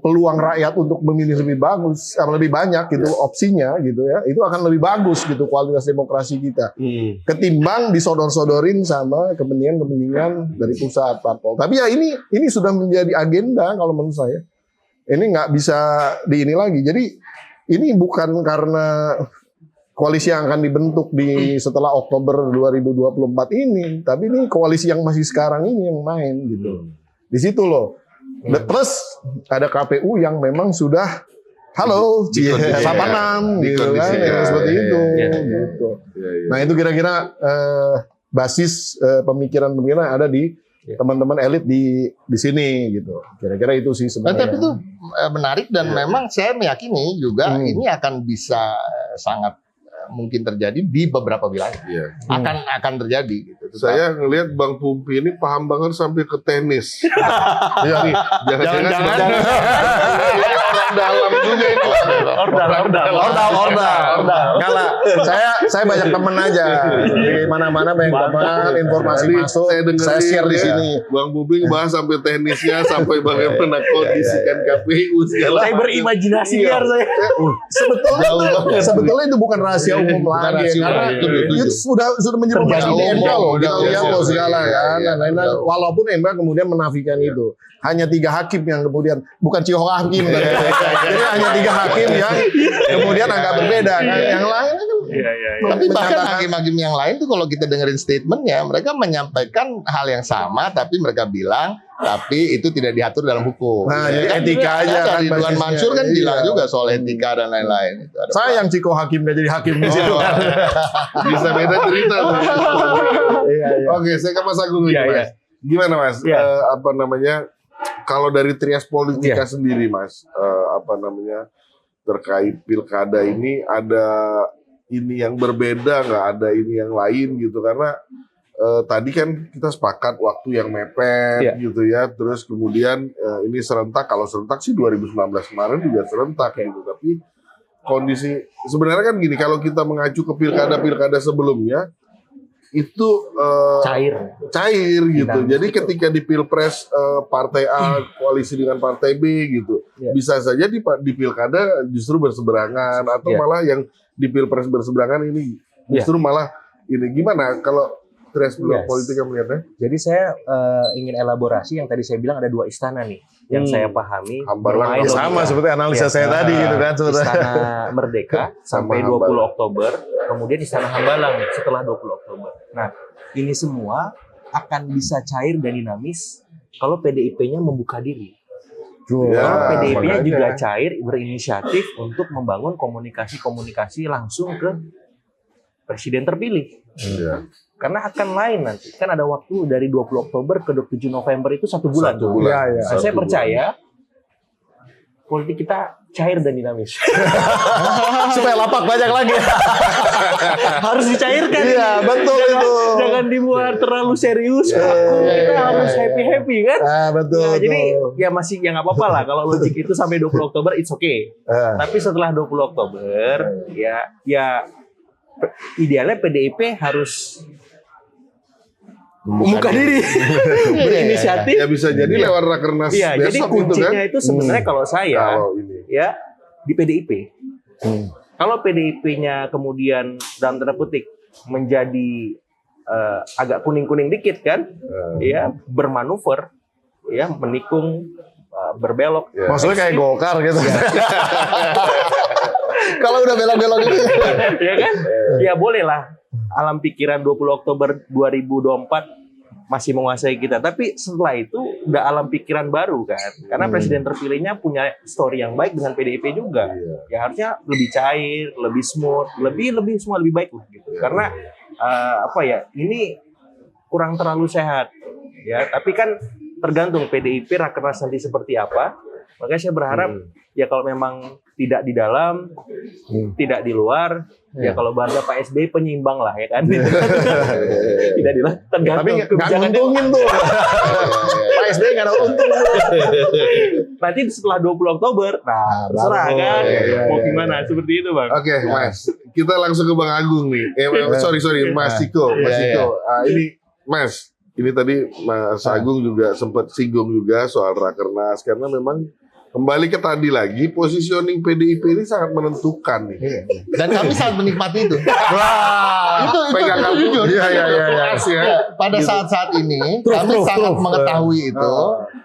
peluang rakyat untuk memilih lebih bagus, lebih banyak gitu opsinya gitu ya. Itu akan lebih bagus gitu kualitas demokrasi kita. Ketimbang disodor-sodorin sama kepentingan-kepentingan dari pusat parpol. Tapi ya ini sudah menjadi agenda kalau menurut saya. Ini nggak bisa ini lagi. Jadi ini bukan karena koalisi yang akan dibentuk setelah Oktober 2024 ini, tapi ini koalisi yang masih sekarang ini yang main gitu. Di situ loh. Plus ada KPU yang memang sudah sapanam gitu kan, seperti itu. Gitu. Nah itu kira-kira basis pemikiran-pemikiran ada di teman-teman elit di sini gitu. Kira-kira itu sih sebenarnya. Tapi itu menarik dan memang saya meyakini juga ini akan bisa sangat mungkin terjadi di beberapa wilayah. Akan terjadi gitu. Saya ngelihat Bang Pumpi ini paham banget sampai ke tenis. Jangan-jangan orang dalam juga itu. Ordal. Enggak, saya banyak temen aja. Di mana-mana banyak teman, informasi masuk. Saya share di sini. Bang Pumpi bahas sampai tenisnya, sampai bagaimana kondisikan KPU segala. Saya berimajinasi biar saya. Sebetulnya itu bukan rahasia umum lagi, karena itu sudah menjadi pembahasan di MK loh. Kita lihat loh segala kan, walaupun MK kemudian menafikan itu. Hanya 3 hakim yang kemudian bukan Cio Hakim, jadi hanya 3 hakim yang kemudian agak berbeda kan. Yang lain kan. Tapi bahkan hakim-hakim yang lain tuh kalau kita dengerin statementnya, mereka menyampaikan hal yang sama, tapi mereka bilang tapi itu tidak diatur dalam hukum. Nah, jadi etika aja kan. Ridwan Mansur kan bilang juga soal etika dan lain-lain. Saya yang Ciko Hakim gak jadi hakim di situ. Bisa beda cerita. Oke, saya ke Mas Agung lagi, Mas. Gimana Mas? Kalau dari trias politika sendiri, Mas, terkait pilkada ini ada ini yang berbeda nggak? Ada ini yang lain gitu? Karena tadi kan kita sepakat waktu yang mepet gitu ya. Terus kemudian ini serentak. Kalau serentak sih 2019 kemarin juga serentak gitu. Tapi kondisi sebenarnya kan gini. Kalau kita mengacu ke pilkada sebelumnya itu cair gitu. Jadi ketika di pilpres partai A koalisi dengan partai B gitu, bisa saja di pilkada justru berseberangan atau malah yang di pilpres berseberangan ini justru malah ini gimana kalau trias politika melihatnya? Jadi saya ingin elaborasi yang tadi saya bilang ada 2 istana nih yang saya pahami. Hambalang sama seperti analisa saya tadi gitu kan. Istana Merdeka sampai 20 Oktober, kemudian Istana Hambalang setelah 20 Oktober. Nah, ini semua akan bisa cair dan dinamis kalau PDIP-nya membuka diri. Kalau PDIP-nya juga cair, berinisiatif untuk membangun komunikasi langsung ke presiden terpilih. Karena akan lain nanti. Kan ada waktu dari 20 Oktober ke 27 November itu 1 bulan. Saya percaya politik kita cair dan dinamis. Supaya lapak banyak lagi. Harus dicairkan. Iya, betul itu. Jangan dibuat terlalu serius. Kita harus happy kan? Betul. Jadi ya masih ya nggak apa-apa lah kalau logik itu sampai 20 Oktober it's okay. Tapi setelah 20 Oktober ya idealnya PDIP harus membuka diri, berinisiatif. Ya bisa jadi lewat rakernas besok. Jadi kuncinya itu sebenarnya kalau saya di PDIP. Kalau PDIP-nya kemudian dalam tanda petik menjadi agak kuning-kuning dikit kan, bermanuver, menikung berbelok. Maksudnya kayak Golkar gitu. Kalau udah belok-belok gitu. Ya kan? Ya boleh lah. Alam pikiran 20 Oktober 2024 masih menguasai kita. Tapi setelah itu udah alam pikiran baru kan. Karena presiden terpilihnya punya story yang baik dengan PDIP juga. Ya harusnya lebih cair, lebih smooth, lebih semua lebih baik lah gitu. Karena ini kurang terlalu sehat. Ya, tapi kan tergantung PDIP rakernas nanti seperti apa. Makanya saya berharap ya kalau memang tidak di dalam, tidak di luar, ya kalau bahasa Pak SBY penyeimbang lah ya kan. Tidak di luar, tergantung. Tapi nggak nguntungin tuh. Pak SBY nggak ada untung. Nanti setelah 20 Oktober, terserah kan. Mau gimana, seperti itu Bang. Oke, Mas. Kita langsung ke Bang Agung nih. Sorry, Mas Ciko. Ini Mas, ini tadi Mas Agung juga sempat singgung juga soal rakernas karena memang kembali ke tadi lagi, positioning PDIP ini sangat menentukan nih. Dan kami sangat menikmati itu. Wah, itu jujur. Iya. Pada saat-saat ini kami sangat mengetahui itu,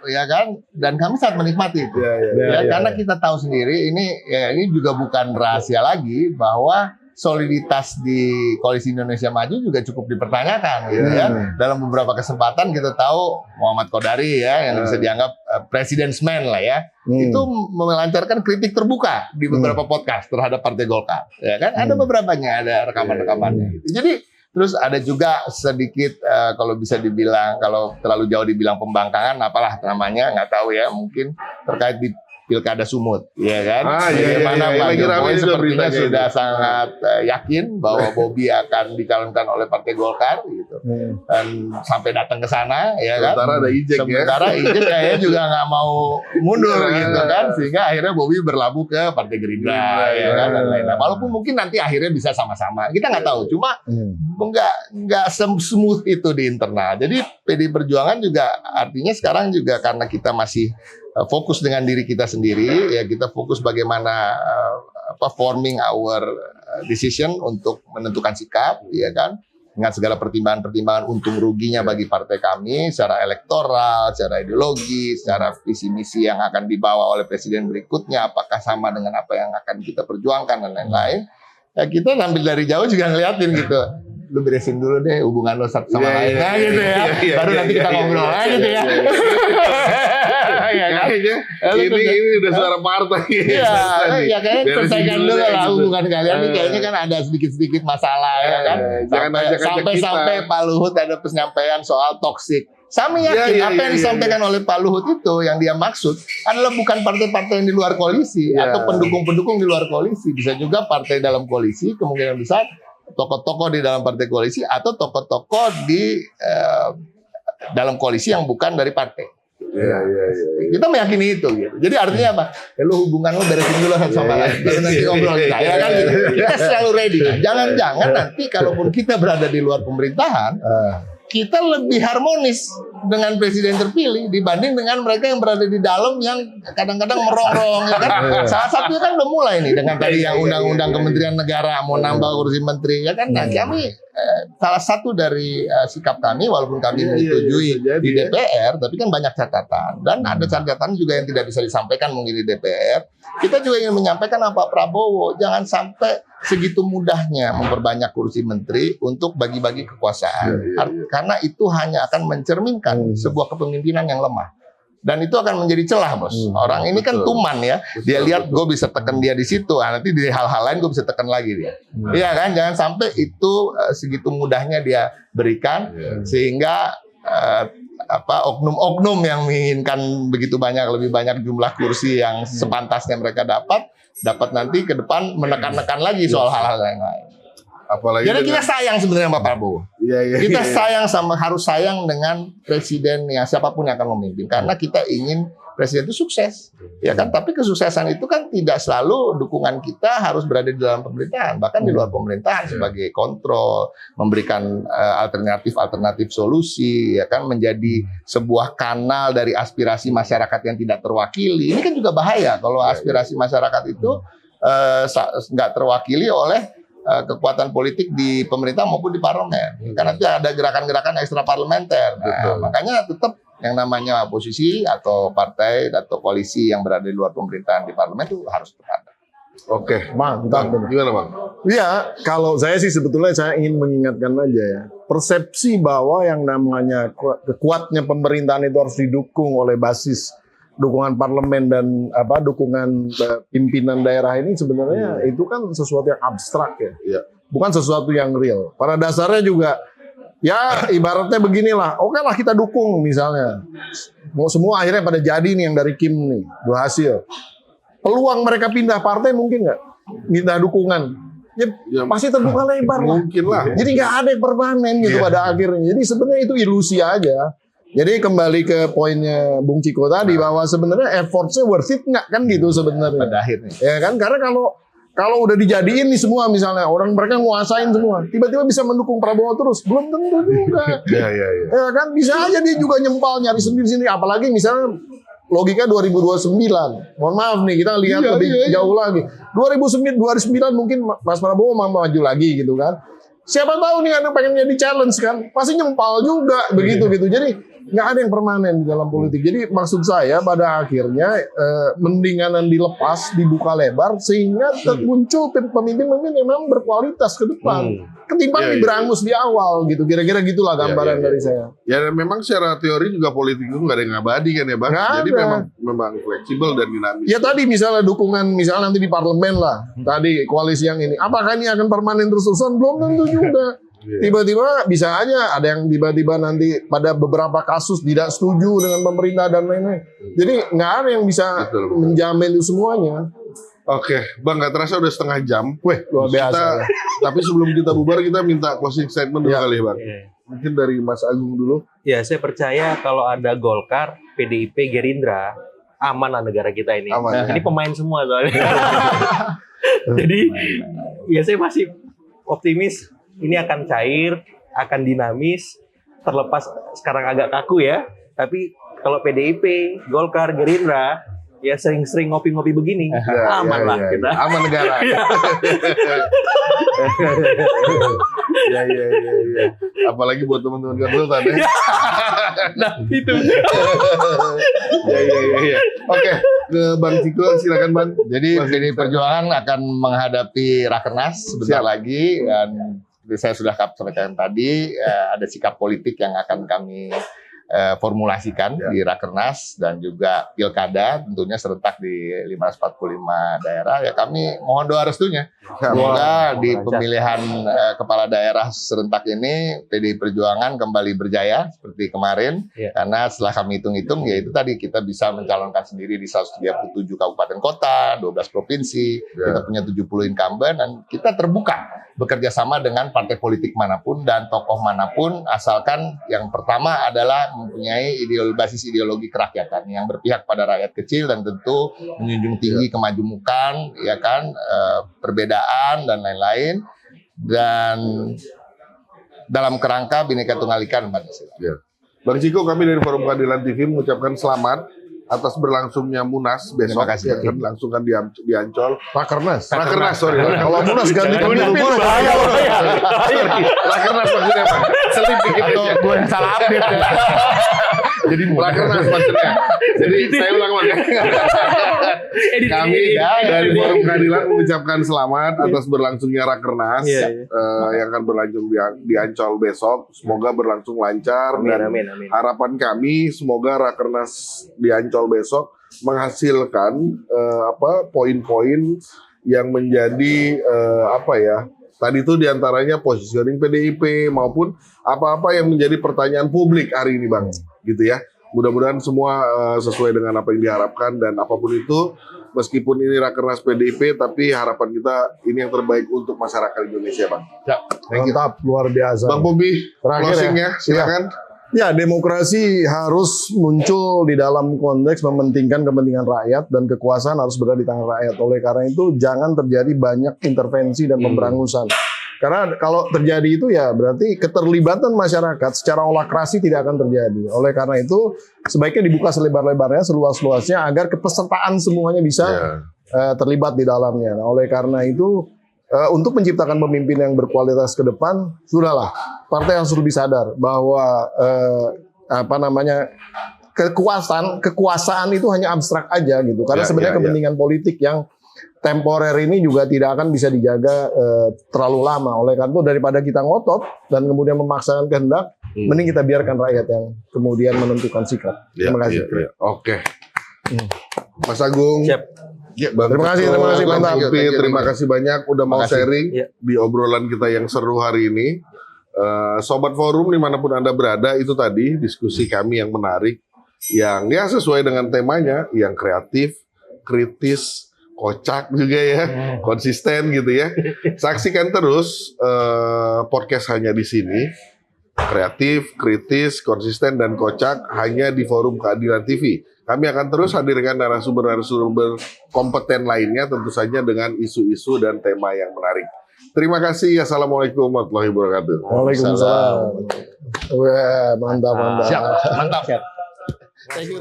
ya kan? Dan kami sangat menikmati itu. Karena kita tahu sendiri ini juga bukan rahasia lagi bahwa soliditas di Koalisi Indonesia Maju juga cukup dipertanyakan gitu ya. Dalam beberapa kesempatan kita tahu Muhammad Kodari ya yang bisa dianggap president's man lah ya. Itu melancarkan kritik terbuka di beberapa podcast terhadap Partai Golkar. Ya kan ada beberapanya, ada rekaman-rekamannya gitu. Jadi terus ada juga sedikit kalau bisa dibilang kalau terlalu jauh dibilang pembangkangan apalah namanya nggak tahu ya, mungkin terkait di Pilkada Sumut, ya kan? Bagaimana Pak Jokowi sepertinya sudah sangat yakin bahwa Bobi akan dicalonkan oleh Partai Golkar, gitu. Dan sampai datang ke sana, ya kan? Sementara ada Ijek Sementara Ijek kayaknya juga nggak mau mundur, gitu kan? Sehingga akhirnya Bobi berlabuh ke Partai Gerindra, ya kan? Dan lain-lain. Walaupun mungkin nanti akhirnya bisa sama-sama, kita nggak tahu. Cuma nggak smooth itu di internal. Jadi PDI Perjuangan juga artinya sekarang juga karena kita masih fokus dengan diri kita sendiri, ya kita fokus bagaimana forming our decision untuk menentukan sikap, ya kan, dengan segala pertimbangan-pertimbangan untung ruginya bagi partai kami, secara elektoral, secara ideologi, secara visi misi yang akan dibawa oleh presiden berikutnya, apakah sama dengan apa yang akan kita perjuangkan dan lain-lain. Ya kita ngambil dari jauh juga ngeliatin gitu. Lu beresin dulu deh hubungan lo satu sama lain, gitu ya. Baru nanti kita ngobrol gitu ya. Ini udah suara partai. Iya, kayaknya selesaikan dulu lah hubungan kalian. Ini kayaknya kan ada sedikit-sedikit masalah ya kan. Sampai Pak Luhut ada penyampaian soal toksik. Kami yakin apa yang disampaikan oleh Pak Luhut itu yang dia maksud adalah bukan partai-partai yang di luar koalisi atau pendukung-pendukung di luar koalisi. Bisa juga partai dalam koalisi, kemungkinan besar tokoh-tokoh di dalam partai koalisi atau tokoh-tokoh di dalam koalisi yang bukan dari partai. Kita meyakini itu gitu. Jadi artinya apa? Ya lu hubungan lu beresin dulu sama lain. Baru nanti ngobrol kita. Ya kan gitu. Kita selalu ready. Jangan-jangan nanti kalaupun kita berada di luar pemerintahan, kita lebih harmonis dengan presiden terpilih dibanding dengan mereka yang berada di dalam yang kadang-kadang merongrong ya kan. Salah satunya kan udah mulai nih dengan tadi yang undang-undang Kementerian Negara mau nambah kursi menteri ya kan. Nah, kami salah satu dari sikap kami walaupun kami menyetujui di DPR tapi kan banyak catatan dan ada catatan juga yang tidak bisa disampaikan mungkin di DPR. Kita juga ingin menyampaikan Pak Prabowo jangan sampai segitu mudahnya memperbanyak kursi menteri untuk bagi-bagi kekuasaan. Karena itu hanya akan mencerminkan sebuah kepemimpinan yang lemah. Dan itu akan menjadi celah, Bos. Orang ini kan tuman ya. Dia lihat gue bisa tekan dia di situ. Nanti di hal-hal lain gue bisa tekan lagi dia. Iya kan? Jangan sampai itu segitu mudahnya dia berikan sehingga oknum-oknum yang menginginkan begitu banyak lebih banyak jumlah kursi yang sepantasnya mereka dapat nanti ke depan menekan-nekan lagi soal hal-hal yang lain. Apalagi jadi kita sayang sebenarnya Pak Prabowo. Kita sayang harus sayang dengan presiden yang siapapun yang akan memimpin karena kita ingin presiden itu sukses. Ya kan? Tapi kesuksesan itu kan tidak selalu dukungan kita harus berada di dalam pemerintahan, bahkan di luar pemerintahan sebagai kontrol, memberikan alternatif solusi, ya kan, menjadi sebuah kanal dari aspirasi masyarakat yang tidak terwakili. Ini kan juga bahaya kalau aspirasi masyarakat itu nggak terwakili oleh kekuatan politik di pemerintah maupun di parlemen. Karena nanti ada gerakan-gerakan ekstra parlementer. Nah, makanya tetap yang namanya oposisi atau partai atau koalisi yang berada di luar pemerintahan di parlemen itu harus tetap ada. Oke, Mantap. gimana Bang? Ya, kalau saya sih sebetulnya saya ingin mengingatkan aja ya, persepsi bahwa yang namanya kuatnya pemerintahan itu harus didukung oleh basis dukungan parlemen dan dukungan pimpinan daerah ini sebenarnya itu kan sesuatu yang abstrak ya, Iya. bukan sesuatu yang real. Pada dasarnya juga ya ibaratnya beginilah, oke lah kita dukung misalnya, mau semua akhirnya pada jadi nih yang dari Kim nih berhasil. Peluang mereka pindah partai mungkin nggak? Minta dukungan. Ya, pasti terbuka lebar lah. Mungkin lah. Jadi nggak ada yang permanen gitu pada akhirnya. Jadi sebenarnya itu ilusi aja. Jadi kembali ke poinnya Bung Ciko tadi bahwa sebenarnya effortnya worth it nggak kan gitu sebenarnya. Pada akhirnya. Ya kan? Karena kalau udah dijadiin nih semua misalnya orang mereka nguasain semua, tiba-tiba bisa mendukung Prabowo terus, belum tentu juga. Iya. Ya kan? Bisa aja dia juga nyempal nyari sendiri-sendiri. Apalagi misalnya logika 2029. Mohon maaf nih, kita lihat lebih jauh lagi. 2009 mungkin Mas Prabowo mau maju lagi gitu kan. Siapa tahu nih ada pengen jadi challenge kan. Pasti nyempal juga begitu gitu. Jadi nggak ada yang permanen di dalam politik. Jadi maksud saya pada akhirnya mendinganan dilepas, dibuka lebar sehingga muncul pemimpin-pemimpin yang memang berkualitas ke depan. Ketimbang diberangus di awal gitu. Kira-kira gitulah gambaran dari saya. Ya memang secara teori juga politik itu nggak ada yang abadi kan ya Bang. Nggak Jadi ada. memang fleksibel dan dinamis. Ya tadi misalnya dukungan misalnya nanti di parlemen lah, tadi koalisi yang ini, apakah ini akan permanen terus-terusan? Belum tentu juga. Tiba-tiba bisa aja ada yang tiba-tiba nanti pada beberapa kasus tidak setuju dengan pemerintah dan lain-lain. Jadi nggak ada yang bisa menjamin itu semuanya. Oke, Bang, nggak terasa udah setengah jam. Wih, luar biasa. Tapi sebelum kita bubar kita minta closing statement dulu kali ya Bang. Mungkin dari Mas Agung dulu. Ya, saya percaya kalau ada Golkar, PDIP, Gerindra, aman lah negara kita ini. Aman. Ini pemain semua soalnya. Jadi, ya saya masih optimis ini akan cair, akan dinamis, terlepas sekarang agak kaku ya. Tapi kalau PDIP, Golkar, Gerindra, ya sering-sering ngopi-ngopi begini, aman lah kita. Aman negara. Ya. Apalagi buat teman-teman konsultan ya. Nah, itu. Ya. Oke, ke Bang Ciko silakan Bang. Jadi PDI Perjuangan akan menghadapi Rakernas sebentar lagi dan seperti saya sudah sampaikan tadi ada sikap politik yang akan kami formulasikan di Rakernas dan juga Pilkada tentunya serentak di 545 daerah. Ya kami mohon doa restunya. Semoga di pemilihan kepala daerah serentak ini PDI Perjuangan kembali berjaya seperti kemarin. Karena setelah kami hitung-hitung ya itu tadi kita bisa mencalonkan sendiri di 137 kabupaten kota, 12 provinsi, kita punya 70 incumbent dan kita terbuka bekerja sama dengan partai politik manapun dan tokoh manapun asalkan yang pertama adalah mempunyai basis ideologi kerakyatan yang berpihak pada rakyat kecil dan tentu menjunjung tinggi kemajemukan ya kan perbedaan dan lain-lain dan dalam kerangka Bhinneka Tunggal Ika dan Pancasila. Bang Ciko, kami dari Forum Keadilan TV mengucapkan selamat atas berlangsungnya Munas besok. Terima kasih. Yang akan dilangsungkan di Ancol. Rakernas. Sorry. Kalau Munas ganti Jangan pemimpin nyebut, bahaya. Rakernas maksudnya Pak. Selip dikit Atau aja. gue yang salah update ya. Jadi Rakernas maksudnya. Jadi saya ulang Kami dari Forum Keadilan mengucapkan selamat atas berlangsungnya Rakernas yang akan berlangsung di Ancol besok. Semoga berlangsung lancar dan Amin. harapan kami semoga Rakernas di Ancol besok menghasilkan poin-poin yang menjadi tadi itu diantaranya positioning PDIP maupun apa-apa yang menjadi pertanyaan publik hari ini Bang, gitu ya. Mudah-mudahan semua sesuai dengan apa yang diharapkan dan apapun itu, meskipun ini Rakernas PDIP, tapi harapan kita ini yang terbaik untuk masyarakat Indonesia Bang. Mantap, luar biasa. Bang Bobi, Terakhir closingnya silakan. Ya, demokrasi harus muncul di dalam konteks mementingkan kepentingan rakyat dan kekuasaan harus berada di tangan rakyat. Oleh karena itu, jangan terjadi banyak intervensi dan pemberangusan. Karena kalau terjadi itu ya berarti keterlibatan masyarakat secara olakrasi tidak akan terjadi. Oleh karena itu, sebaiknya dibuka selebar-lebarnya, seluas-luasnya agar kepesertaan semuanya bisa terlibat di dalamnya. Nah, oleh karena itu, untuk menciptakan pemimpin yang berkualitas ke depan, sudahlah partai harus lebih sadar bahwa apa namanya kekuasaan itu hanya abstrak aja gitu. Karena Ya, sebenarnya ya, ya. kepentingan politik yang temporer ini juga tidak akan bisa dijaga terlalu lama. Oleh karena itu daripada kita ngotot dan kemudian memaksakan kehendak, mending kita biarkan rakyat yang kemudian menentukan sikap. Ya, Terima kasih. ya, ya. Oke. Mas Agung. Siap. Ya, Terima kasih, mantap. Bang Upi, terima kasih banyak udah mau Makasih. sharing Ya. di obrolan kita yang seru hari ini. Sobat Forum dimanapun Anda berada, itu tadi diskusi kami yang menarik, yang ya sesuai dengan temanya, yang kreatif, kritis, kocak juga ya, konsisten gitu ya. Saksikan terus podcast hanya di sini, kreatif, kritis, konsisten dan kocak hanya di Forum Keadilan TV. Kami akan terus hadirkan narasumber-narasumber kompeten lainnya, tentu saja dengan isu-isu dan tema yang menarik. Terima kasih. Assalamualaikum warahmatullahi wabarakatuh. Waalaikumsalam. Wah, mantap. Siap, mantap. Siap. Thank you.